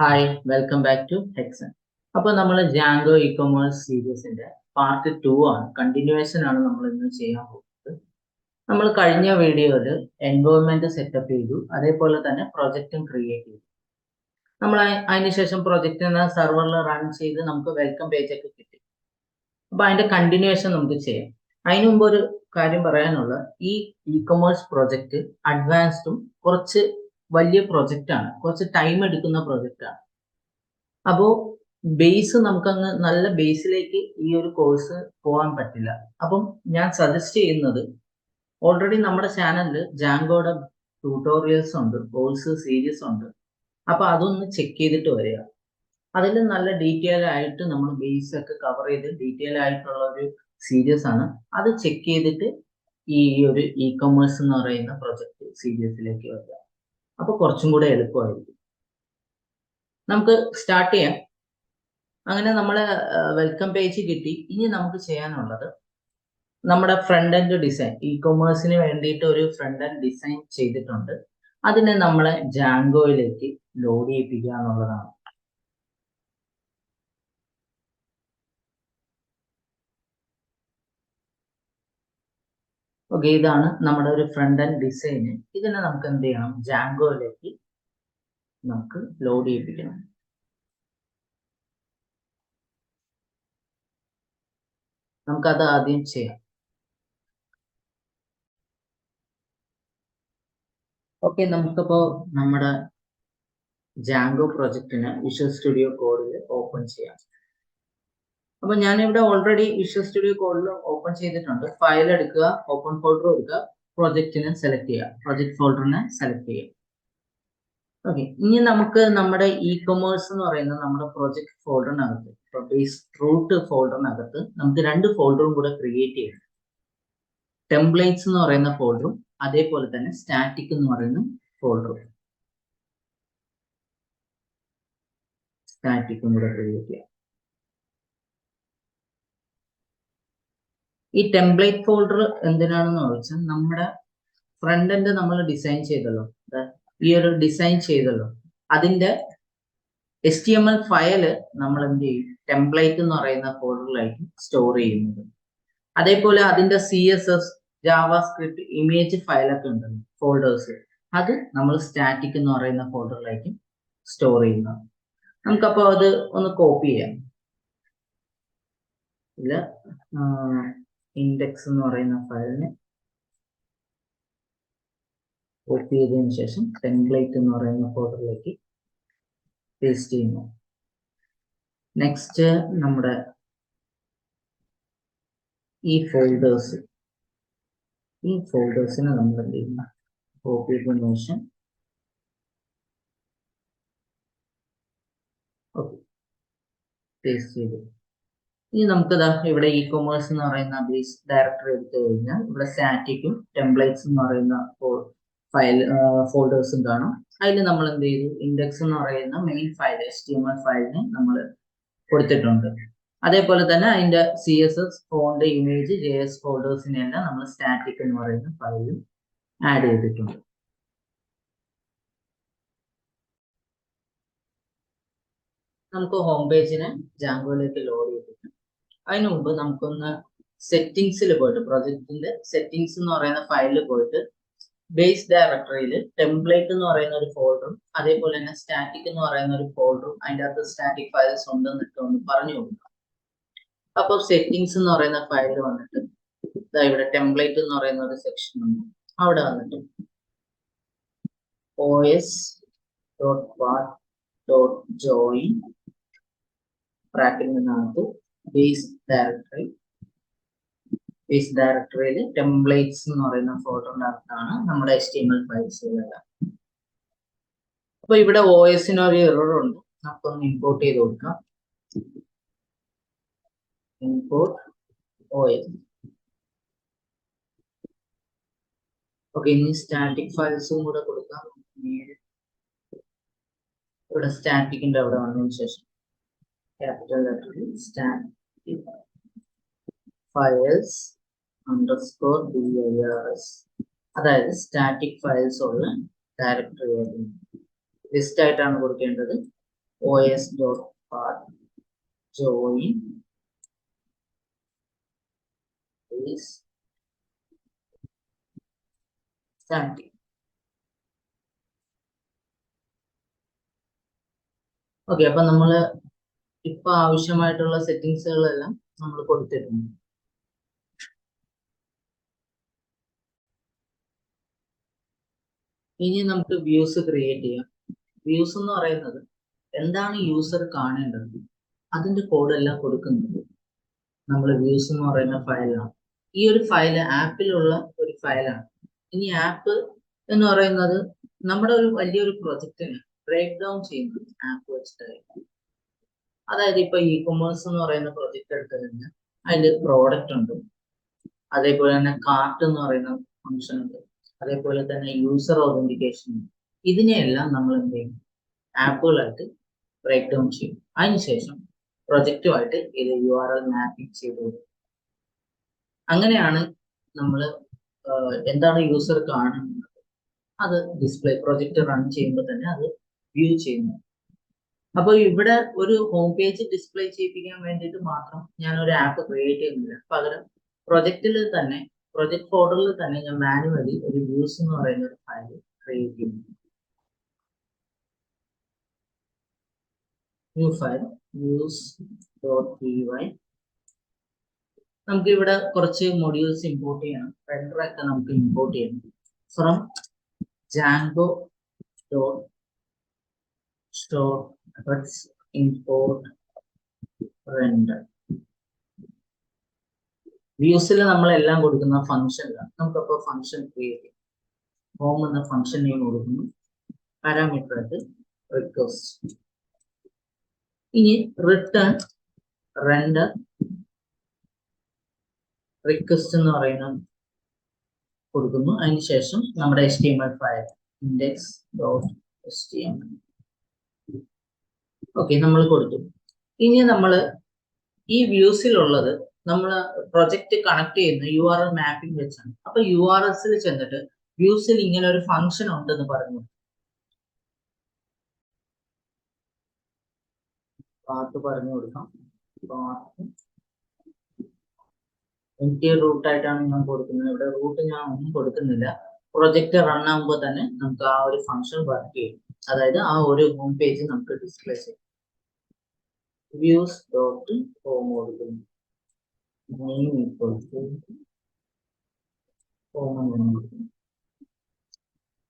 Hi welcome back to Hexon. അപ്പോൾ നമ്മൾ Django e commerce സീരീസിന്റെ പാർട്ട് 2 ആണ്, കണ്ടിന്യൂവേഷൻ ആണ് നമ്മൾ ഇന്ന് ചെയ്യാൻ പോകുന്നത്. നമ്മൾ കഴിഞ്ഞ വീഡിയോയിൽ എൻവയോൺമെന്റ് സെറ്റപ്പ് ചെയ്തു, അതേപോലെ തന്നെ പ്രൊജക്റ്റും ക്രിയേറ്റ് ചെയ്തു. നമ്മൾ അതിനുശേഷം പ്രൊജക്റ്റിനെ സെർവറിൽ റൺ ചെയ്ത് നമുക്ക് വെൽക്കം പേജ് ഒക്കെ കിട്ടി. അപ്പോൾ അതിന്റെ കണ്ടിന്യൂവേഷൻ നമുക്ക് ചെയ്യാം. അതിനു മുമ്പ് ഒരു കാര്യം പറയാനുള്ള, ഈ ഇ കൊമേഴ്സ് പ്രൊജക്റ്റ് അഡ്വാൻസ്ഡും കുറച്ച് വലിയ പ്രൊജക്റ്റ് ആണ്, കുറച്ച് ടൈം എടുക്കുന്ന പ്രൊജക്റ്റ് ആണ്. അപ്പോൾ ബേസ് നമുക്കങ്ങ് നല്ല ബേസിലേക്ക് ഈ ഒരു കോഴ്സ് പോകാൻ പറ്റില്ല. അപ്പം ഞാൻ സജസ്റ്റ് ചെയ്യുന്നത്, ഓൾറെഡി നമ്മുടെ ചാനലിൽ ജാങ്കോയുടെ ട്യൂട്ടോറിയൽസ് ഉണ്ട്, കോഴ്സ് സീരീസ് ഉണ്ട്. അപ്പൊ അതൊന്ന് ചെക്ക് ചെയ്തിട്ട് വരിക. അതിൽ നല്ല ഡീറ്റെയിൽ ആയിട്ട് നമ്മൾ ബേസ് ഒക്കെ കവർ ചെയ്ത് ഡീറ്റെയിൽ ആയിട്ടുള്ള ഒരു സീരീസ് ആണ്. അത് ചെക്ക് ചെയ്തിട്ട് ഈ ഒരു ഇ കൊമേഴ്സ് എന്ന് പറയുന്ന പ്രൊജക്ട് സീരീസിലേക്ക് വരിക. അപ്പൊ കുറച്ചും കൂടെ എളുപ്പമായിരിക്കും. നമുക്ക് സ്റ്റാർട്ട് ചെയ്യാം. അങ്ങനെ നമ്മളെ വെൽക്കം പേജ് കിട്ടി. ഇനി നമുക്ക് ചെയ്യാനുള്ളത്, നമ്മുടെ ഫ്രണ്ട് എൻഡ് ഡിസൈൻ, ഇ കൊമേഴ്സിന് വേണ്ടിയിട്ട് ഒരു ഫ്രണ്ട് എൻഡ് ഡിസൈൻ ചെയ്തിട്ടുണ്ട്. അതിനെ നമ്മളെ ജാങ്കോയിലേക്ക് ലോഡ് ചെയ്യിപ്പിക്കുക എന്നുള്ളതാണ്. ഓക്കെ, ഇതാണ് നമ്മുടെ ഒരു ഫ്രണ്ട് എൻഡ് ഡിസൈൻ. ഇതിനെ നമുക്ക് എന്ത് ചെയ്യണം, ജാങ്കോയിലേക്ക് നമുക്ക് ലോഡ് ചെയ്യിപ്പിക്കണം. നമുക്കത് ആദ്യം ചെയ്യാം. ഓക്കെ, നമുക്കിപ്പോ നമ്മുടെ ജാങ്കോ പ്രൊജക്റ്റിന് വിഷ്വൽ സ്റ്റുഡിയോ കോഡിൽ ഓപ്പൺ ചെയ്യാം. അപ്പൊ ഞാനിവിടെ ഓൾറെഡി വിഷ്വൽ സ്റ്റുഡിയോ കോഡിൽ ഓപ്പൺ ചെയ്തിട്ടുണ്ട്. ഫയൽ എടുക്കുക, ഓപ്പൺ ഫോൾഡർ എടുക്കുക, പ്രൊജക്റ്റിനെ സെലക്ട് ചെയ്യുക, പ്രൊജക്ട് ഫോൾഡറിനെ സെലക്ട് ചെയ്യുക. ഓക്കെ, ഇനി നമുക്ക് നമ്മുടെ ഇ കൊമേഴ്സ് എന്ന് പറയുന്ന നമ്മുടെ പ്രൊജക്ട് ഫോൾഡറിനകത്ത്, ബേസ് റൂട്ട് ഫോൾഡറിനകത്ത് നമുക്ക് രണ്ട് ഫോൾഡറും കൂടെ ക്രിയേറ്റ് ചെയ്യണം. ടെംപ്ലേറ്റ്സ് എന്ന് പറയുന്ന ഫോൾഡറും അതേപോലെ തന്നെ സ്റ്റാറ്റിക് എന്ന് പറയുന്ന ഫോൾഡറും, സ്റ്റാറ്റിക്കും കൂടെ ക്രിയേറ്റ് ചെയ്യാം. ഈ ടെംപ്ലേറ്റ് ഫോൾഡർ എന്തിനാണെന്ന് ചോദിച്ചാൽ, നമ്മുടെ ഫ്രണ്ട് എൻഡ് നമ്മൾ ഡിസൈൻ ചെയ്തല്ലോ, ഈ ഒരു ഡിസൈൻ ചെയ്തല്ലോ, അതിന്റെ HTML ഫയല് നമ്മൾ എന്ത് ചെയ്യും, ടെംപ്ലേറ്റ് എന്ന് പറയുന്ന ഫോൾഡറിലായിരിക്കും സ്റ്റോർ ചെയ്യുന്നത്. അതേപോലെ അതിന്റെ CSS, ജാവാസ്ക്രിപ്റ്റ്, ഇമേജ് ഫയലൊക്കെ ഉണ്ടല്ലോ ഫോൾഡേഴ്സ്, അത് നമ്മൾ സ്റ്റാറ്റിക് എന്ന് പറയുന്ന ഫോൾഡറിലായിരിക്കും സ്റ്റോർ ചെയ്യുന്നത്. നമുക്കപ്പോൾ അത് ഒന്ന് കോപ്പി ചെയ്യാം. ഇല്ല, ഇൻഡെക്സ് എന്ന് പറയുന്ന ഫയലിനെ കോപ്പി ചെയ്തതിനു ശേഷം ടെംപ്ലേറ്റ് എന്ന് പറയുന്ന ഫോൾഡറിലേക്ക് പേസ്റ്റ് ചെയ്യുന്നു. നെക്സ്റ്റ് നമ്മുടെ ഈ ഫോൾഡേഴ്സിനെ നമ്മൾ എന്ത് ചെയ്യുന്നു, കോപ്പി ചെയ്തതിനു ശേഷം പേസ്റ്റ് ചെയ്തു. ഇനി നമുക്കിതാ ഇവിടെ ഇ കൊമേഴ്സ് എന്ന് പറയുന്ന ബേസ് ഡയറക്ടറി എടുത്തു കഴിഞ്ഞാൽ ഇവിടെ സ്റ്റാറ്റിക്കും ടെംപ്ലേറ്റ്സ് എന്ന് പറയുന്ന ഫയൽ ഫോൾഡേഴ്സും കാണും. അതിൽ നമ്മൾ എന്ത് ചെയ്തു, ഇൻഡെക്സ് എന്ന് പറയുന്ന മെയിൻ ഫയൽ HTML ഫയലിന് നമ്മൾ കൊടുത്തിട്ടുണ്ട്. അതേപോലെ തന്നെ അതിന്റെ CSS, ഫോണ്ട്, ഇമേജ്, JS ഫോൾഡേഴ്സിനെല്ലാം നമ്മൾ സ്റ്റാറ്റിക് എന്ന് പറയുന്ന ഫയലും ആഡ് ചെയ്തിട്ടുണ്ട്. നമുക്ക് ഹോം പേജിനെ ജാങ്കോയിലേക്ക് ലോഡ് ചെയ്തിട്ട് അതിനു മുമ്പ് നമുക്കൊന്ന് സെറ്റിംഗ്സിൽ പോയിട്ട്, പ്രൊജക്റ്റിന്റെ സെറ്റിംഗ്സ് എന്ന് പറയുന്ന ഫയലിൽ പോയിട്ട് ബേസ് ഡയറക്ടറിയിൽ ടെംപ്ലേറ്റ് എന്ന് പറയുന്ന ഒരു ഫോൾഡറും അതേപോലെ തന്നെ സ്റ്റാറ്റിക് എന്ന് പറയുന്ന ഒരു ഫോൾഡറും അതിൻ്റെ അകത്ത് സ്റ്റാറ്റിക് ഫയൽസ് ഉണ്ടെന്നൊക്കെ ഒന്ന് പറഞ്ഞു കൊടുക്കുക. അപ്പോൾ സെറ്റിംഗ്സ് എന്ന് പറയുന്ന ഫയലിൽ വന്നിട്ട് ഇവിടെ ടെംപ്ലേറ്റ് എന്ന് പറയുന്ന ഒരു സെക്ഷൻ ഉണ്ട്. അവിടെ വന്നിട്ട് os.path.join ബ്രാക്കറ്റിനകത്ത് ബേസ് ഡയറക്ടറിയിൽ ടെംപ്ലേറ്റ്സ് എന്ന് പറയുന്ന ഫോൾഡറിനകത്താണ് നമ്മുടെ HTML ഫയൽസ് എല്ലാം. അപ്പൊ ഇവിടെ OSന് ഒരു എറർ ഉണ്ട്, നമുക്കൊന്ന് ഇമ്പോർട്ട് ചെയ്ത് കൊടുക്കാം. Import OS. ഓക്കെ, ഇനി സ്റ്റാറ്റിക് ഫയൽസും കൂടെ കൊടുക്കാം. ഇവിടെ സ്റ്റാറ്റിക്കിന്റെ അവിടെ വന്നതിന് ശേഷം ക്യാപിറ്റൽ ലെറ്ററിൽ സ്റ്റാറ്റിക് ഫയൽസ് _dirs, അതായത് സ്റ്റാറ്റിക് ഫയൽസ് ഉള്ള ഡയറക്ടറി ലിസ്റ്റ് ആയിട്ടാണ് കൊടുക്കേണ്ടത്. os.path join is static. Okay, അപ്പൊ നമ്മൾ ഇപ്പൊ ആവശ്യമായിട്ടുള്ള സെറ്റിങ്സുകളെല്ലാം നമ്മൾ കൊടുത്തിട്ടുണ്ട്. ഇനി നമുക്ക് വ്യൂസ് ക്രിയേറ്റ് ചെയ്യാം. വ്യൂസ് എന്ന് പറയുന്നത് എന്താണ് യൂസർ കാണേണ്ടത് അതിന്റെ കോഡ് എല്ലാം കൊടുക്കുന്നത് നമ്മൾ വ്യൂസ് എന്ന് പറയുന്ന ഫയലാണ്. ഈ ഒരു ഫയല് ആപ്പിലുള്ള ഒരു ഫയലാണ്. ഇനി ആപ്പ് എന്ന് പറയുന്നത് നമ്മുടെ ഒരു വലിയൊരു പ്രൊജക്റ്റിനെ ബ്രേക്ക് ഡൗൺ ചെയ്യുന്നത് ആപ്പ് വെച്ചിട്ടായിരിക്കും. അതായത് ഇപ്പൊ ഇ കൊമേഴ്സ് എന്ന് പറയുന്ന പ്രൊജക്ട് എടുത്തു കഴിഞ്ഞാൽ അതിൽ പ്രോഡക്റ്റ് ഉണ്ട്, അതേപോലെ തന്നെ കാർട്ട് എന്ന് പറയുന്ന ഫംഗ്ഷൻ ഉണ്ട്, അതേപോലെ തന്നെ യൂസർ ഓതന്റിക്കേഷൻ ഉണ്ട്. ഇതിനെയെല്ലാം നമ്മൾ എന്ത് ചെയ്യും, ആപ്പുകളായിട്ട് ബ്രേക്ക് ഡൗൺ ചെയ്യും. അതിനുശേഷം പ്രൊജക്റ്റുമായിട്ട് ഇത് URL മാപ്പിംഗ് ചെയ്തു കൊടുക്കും. അങ്ങനെയാണ് നമ്മൾ എന്താണ് യൂസർ കാണുന്നത് അത് ഡിസ്പ്ലേ പ്രൊജക്റ്റ് റൺ ചെയ്യുമ്പോൾ തന്നെ അത് വ്യൂ ചെയ്യുന്നു. അപ്പോൾ ഇവിടെ ഒരു ഹോം പേജ് ഡിസ്പ്ലേ ചെയ്യിപ്പിക്കാൻ വേണ്ടിയിട്ട് മാത്രം ഞാൻ ഒരു ആപ്പ് ക്രിയേറ്റ് ചെയ്യുന്നില്ല. പകരം പ്രൊജക്റ്റിൽ തന്നെ, പ്രൊജക്ട് ഫോൾഡറിൽ തന്നെ ഞാൻ മാനുവലി ഒരു വ്യൂസ് എന്ന് പറയുന്ന ഒരു ഫയൽ ക്രിയേറ്റ് ചെയ്യുന്നു. New file views.py. നമുക്ക് ഇവിടെ കുറച്ച് മൊഡ്യൂൾസ് ഇമ്പോർട്ട് ചെയ്യണം. റെൻഡർ ഒക്കെ നമുക്ക് ഇമ്പോർട്ട് ചെയ്യണം. From Django.store import render. വ്യൂസിൽ നമ്മളെല്ലാം കൊടുക്കുന്ന ഫംഗ്ഷനിലാണ്. നമുക്കപ്പോൾ ഫംഗ്ഷൻ ക്രിയേറ്റ് ചെയ്യാം. ഹോം എന്ന ഫംഗ്ഷൻ നെയിം കൊടുക്കുന്നു, പാരാമീറ്റർ ആയിട്ട് റിക്വസ്റ്റ്. ഇനി റിട്ടേൺ റെൻഡർ റിക്വസ്റ്റ് എന്ന് പറയുന്ന കൊടുക്കുന്നു. അതിനുശേഷം നമ്മുടെ HTML ഫയൽ index.html. ഓക്കെ, നമ്മൾ കൊടുത്തു. ഇനി നമ്മൾ ഈ വ്യൂസിലുള്ളത് നമ്മൾ പ്രൊജക്റ്റ് കണക്ട് ചെയ്യുന്ന URL മാപ്പിംഗ് വെച്ചാണ്. അപ്പൊ URLസിൽ ചെന്നിട്ട് വ്യൂസിൽ ഇങ്ങനെ ഒരു ഫംഗ്ഷൻ ഉണ്ടെന്ന് പറഞ്ഞു. പാത്ത് പറഞ്ഞു കൊടുക്കാം. എനിക്ക് റൂട്ടായിട്ടാണ് ഞാൻ കൊടുക്കുന്നത്. ഇവിടെ റൂട്ട് ഞാൻ ഒന്നും കൊടുക്കുന്നില്ല. പ്രൊജക്റ്റ് റൺ ആകുമ്പോൾ തന്നെ നമുക്ക് ആ ഒരു ഫംഗ്ഷൻ വർക്ക് ചെയ്യും. അതായത് ആ ഒരു ഹോം പേജ് നമുക്ക് ഡിസ്പ്ലേ ചെയ്യും. views.home കൊടുക്കുന്നു. നെയിം ഈക്വൽ ടു ഹോം എന്ന് കൊടുക്കുന്നു.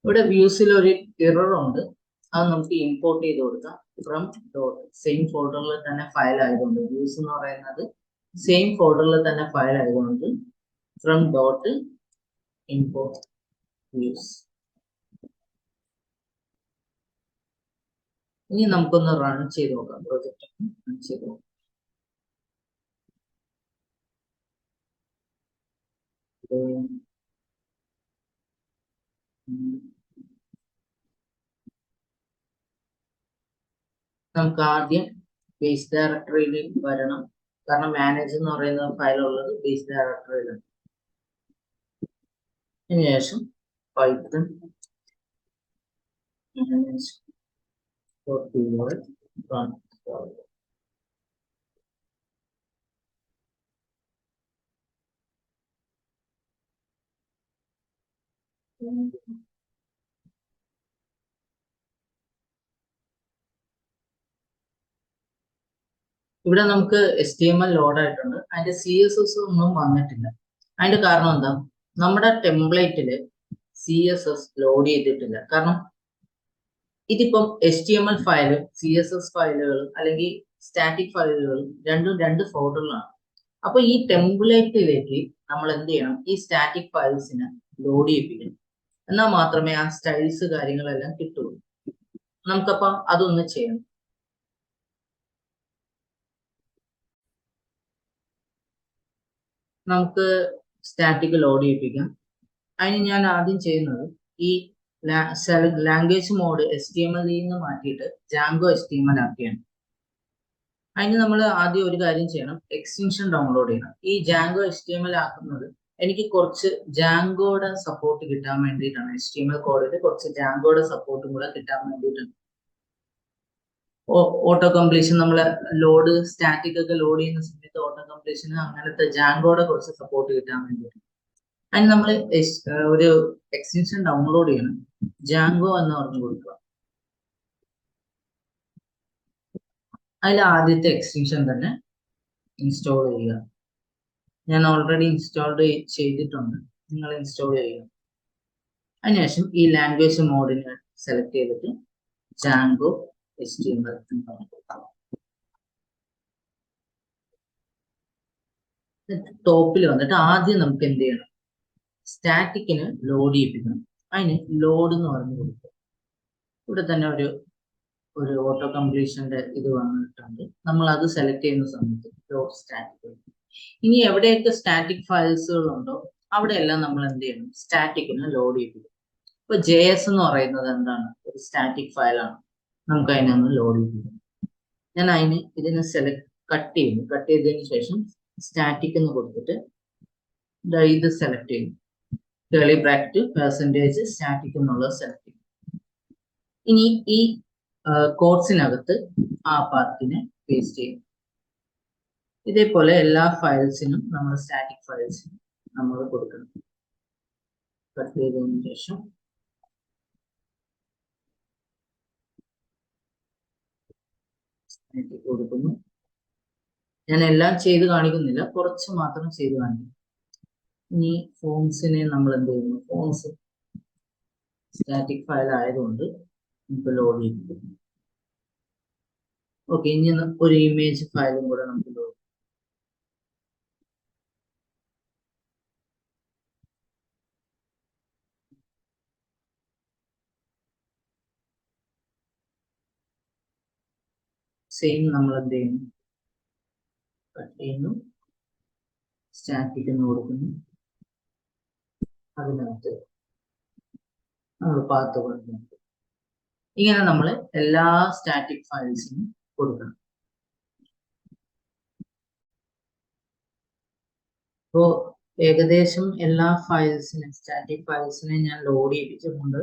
ഇവിടെ വ്യൂസിൽ ഒരു എറർ ഉണ്ട്, അത് നമുക്ക് ഇമ്പോർട്ട് ചെയ്ത് കൊടുക്കാം. ഫ്രം ഡോട്ട് സെയിം ഫോൾഡറിൽ തന്നെ ഫയൽ ആയതുകൊണ്ട്, വ്യൂസ് എന്ന് പറയുന്നത് സെയിം ഫോൾഡറിൽ തന്നെ ഫയൽ ആയതുകൊണ്ട് ഫ്രം ഡോട്ട് ഇമ്പോർട്ട് വ്യൂസ്. ഇനി നമുക്കൊന്ന് റൺ ചെയ്ത് നോക്കാം. പ്രൊജക്റ്റ് റൺ ചെയ്ത് നോക്കാം. നമുക്ക് ആദ്യം ബേസ് ഡയറക്ടറിയിൽ വരണം. കാരണം മാനേജ് എന്ന് പറയുന്ന ഫയൽ ഉള്ളത് ബേസ് ഡയറക്ടറിയിലാണ്. അതിനുശേഷം പൈത്തൺ run. ഇവിടെ നമുക്ക് HTML ലോഡ് ആയിട്ടുണ്ട്. അതിന്റെ CSS ഒന്നും വന്നിട്ടില്ല. അതിന്റെ കാരണം എന്താ, നമ്മുടെ ടെംപ്ലേറ്റില് CSS ലോഡ് ചെയ്തിട്ടില്ല. കാരണം ഇതിപ്പം HTML ഫയലും CSS ഫയലുകളും അല്ലെങ്കിൽ സ്റ്റാറ്റിക് ഫയലുകളും രണ്ടും രണ്ട് ഫോൾഡറിലാണ്. അപ്പൊ ഈ ടെംപ്ലേറ്റിലേക്ക് നമ്മൾ എന്ത് ചെയ്യണം, ഈ സ്റ്റാറ്റിക് ഫയൽസിനെ ലോഡ് ചെയ്യിപ്പിക്കണം. എന്നാൽ മാത്രമേ ആ സ്റ്റൈൽസ് കാര്യങ്ങളെല്ലാം കിട്ടുള്ളൂ. നമുക്കപ്പം അതൊന്ന് ചെയ്യണം. നമുക്ക് സ്റ്റാറ്റിക് ലോഡ് ചെയ്യിപ്പിക്കാം. അതിന് ഞാൻ ആദ്യം ചെയ്യുന്നത് ഈ ലാംഗ്വേജ് മോഡ് HTML നിന്ന് മാറ്റിയിട്ട് Django HTML ആക്കിയാണ്. അതിന് നമ്മൾ ആദ്യം ഒരു കാര്യം ചെയ്യണം, എക്സ്റ്റൻഷൻ ഡൗൺലോഡ് ചെയ്യണം. ഈ Django HTML ആക്കുന്നത് എനിക്ക് കുറച്ച് Djangoയുടെ സപ്പോർട്ട് കിട്ടാൻ വേണ്ടിയിട്ടാണ്. HTML കോഡിൽ കുറച്ച് Djangoയുടെ സപ്പോർട്ടും കൂടെ കിട്ടാൻ വേണ്ടിയിട്ടാണ്. ഓട്ടോ കംപ്ലീഷൻ നമ്മളെ ലോഡ് സ്റ്റാറ്റിക് ഒക്കെ ലോഡ് ചെയ്യുന്ന സമയത്ത് ഓട്ടോ കംപ്ലീഷന് അങ്ങനത്തെ ജാങ്കോടെ കുറച്ച് സപ്പോർട്ട് കിട്ടാൻ വേണ്ടിയിട്ട് അതിന് നമ്മൾ ഒരു എക്സ്റ്റൻഷൻ ഡൗൺലോഡ് ചെയ്യണം. ജാങ്കോ എന്ന് പറഞ്ഞു കൊടുക്കുക. അതിൽ ആദ്യത്തെ എക്സ്റ്റൻഷൻ തന്നെ ഇൻസ്റ്റാൾ ചെയ്യുക. ഞാൻ ഓൾറെഡി ഇൻസ്റ്റാൾഡ് ചെയ്തിട്ടുണ്ട്, നിങ്ങൾ ഇൻസ്റ്റാൾ ചെയ്യുക. അതിനുശേഷം ഈ ലാംഗ്വേജ് മോഡിനെ സെലക്ട് ചെയ്തിട്ട് ജാങ്കോ HTML ടോപ്പിൽ വന്നിട്ട് ആദ്യം നമുക്ക് എന്ത് ചെയ്യണം, സ്റ്റാറ്റിക്കിന് ലോഡ് ചെയ്യിപ്പിക്കണം. അതിന് ലോഡ് എന്ന് പറഞ്ഞു കൊടുക്കുക. ഇവിടെ തന്നെ ഒരു ഓട്ടോ കംപ്ലീഷന്റെ ഇത് വന്നിട്ടുണ്ട്. നമ്മൾ അത് സെലക്ട് ചെയ്യുന്ന സമയത്ത് ലോഡ് സ്റ്റാറ്റിക്. ഇനി എവിടെയൊക്കെ സ്റ്റാറ്റിക് ഫയൽസുകൾ ഉണ്ടോ അവിടെയെല്ലാം നമ്മൾ എന്ത് ചെയ്യണം, സ്റ്റാറ്റിക്കിന് ലോഡ് ചെയ്യിപ്പിക്കും. ഇപ്പൊ JS എന്ന് പറയുന്നത് എന്താണ്, ഒരു സ്റ്റാറ്റിക് ഫയലാണ്. നമുക്ക് അതിനൊന്ന് ലോഡ് ചെയ്യിപ്പിക്കും. ഞാൻ ഇതിനെ കട്ട് ചെയ്തതിന് ശേഷം സ്റ്റാറ്റിക് എന്ന് കൊടുത്തിട്ട് ഇത് സെലക്ട് ചെയ്യും. കേളി ബ്രാക്കറ്റ് പെർസെന്റേജ് സ്റ്റാറ്റിക് എന്നുള്ളത് സെലക്ട് ചെയ്യും. ഇനി ഈ കോഡ്സിനകത്ത് ആ പാത്തിനെ പേസ്റ്റ് ചെയ്യും. ഇതേപോലെ എല്ലാ ഫയൽസിനും നമ്മൾ സ്റ്റാറ്റിക് ഫയൽസിനും നമ്മൾ കൊടുക്കണം. കട്ട് ചെയ്തതിന് ശേഷം കൊടുക്കുന്നു. ഞാൻ എല്ലാം ചെയ്ത് കാണിക്കുന്നില്ല, കുറച്ച് മാത്രം ചെയ്ത് കാണിക്കും. ഇനി ഫോംസിനെ നമ്മൾ എന്ത് ചെയ്യുന്നു, ഫോംസ് സ്റ്റാറ്റിക് ഫയൽ ആയതുകൊണ്ട് നമുക്ക് ലോഡ് ചെയ്തിരിക്കുന്നു. ഓക്കെ, ഇനി ഒരു ഇമേജ് ഫയലും കൂടെ നമുക്ക് ലോഡ്. സെയിം നമ്മൾ എന്ത് ചെയ്യുന്നു, കട്ട് ചെയ്യുന്നു, സ്റ്റാറ്റിക് എന്ന് കൊടുക്കുന്നു. അതിനകത്ത് നമ്മൾ പാത്ത് കൊടുക്കുന്നു. ഇങ്ങനെ നമ്മൾ എല്ലാ സ്റ്റാറ്റിക് ഫയൽസിനും കൊടുക്കണം. ഇപ്പോ ഏകദേശം എല്ലാ ഫയൽസിനും സ്റ്റാറ്റിക് ഫയൽസിനെ ഞാൻ ലോഡ് ചെയ്യിപ്പിച്ചിട്ടുണ്ട്.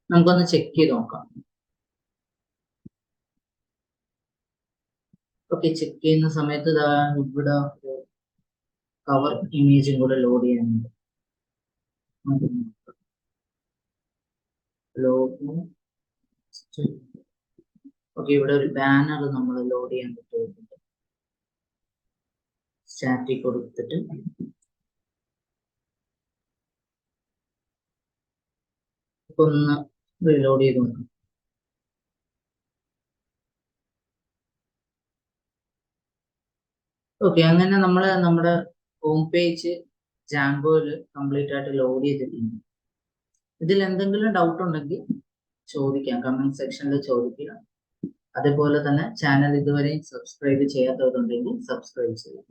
നമുക്കൊന്ന് ചെക്ക് ചെയ്ത് നോക്കാം. ഓക്കെ, ചെക്ക് ചെയ്യുന്ന സമയത്ത് ഇവിടെ കവർ ഇമേജും കൂടെ ലോഡ് ചെയ്യാനുണ്ട്. ഓക്കെ, ഇവിടെ ഒരു ബാനർ നമ്മൾ ലോഡ് ചെയ്യാൻ പറ്റുന്നുണ്ട്. സ്റ്റാറ്റിക് കൊടുത്തിട്ട് ഒന്ന് റീലോഡ് ചെയ്ത് നോക്കാം. ഓക്കെ, അങ്ങനെ നമ്മുടെ ഹോം പേജ് ജാങ്കോയിൽ കംപ്ലീറ്റ് ആയിട്ട് ലോഡ് ചെയ്തിട്ടുണ്ട്. ഇതിൽ എന്തെങ്കിലും ഡൗട്ട് ഉണ്ടെങ്കിൽ ചോദിക്കാം, കമന്റ് സെക്ഷനിൽ ചോദിക്കുക. അതേപോലെ തന്നെ ചാനൽ ഇതുവരെ സബ്സ്ക്രൈബ് ചെയ്യാത്തവരുണ്ടെങ്കിൽ സബ്സ്ക്രൈബ് ചെയ്യുക.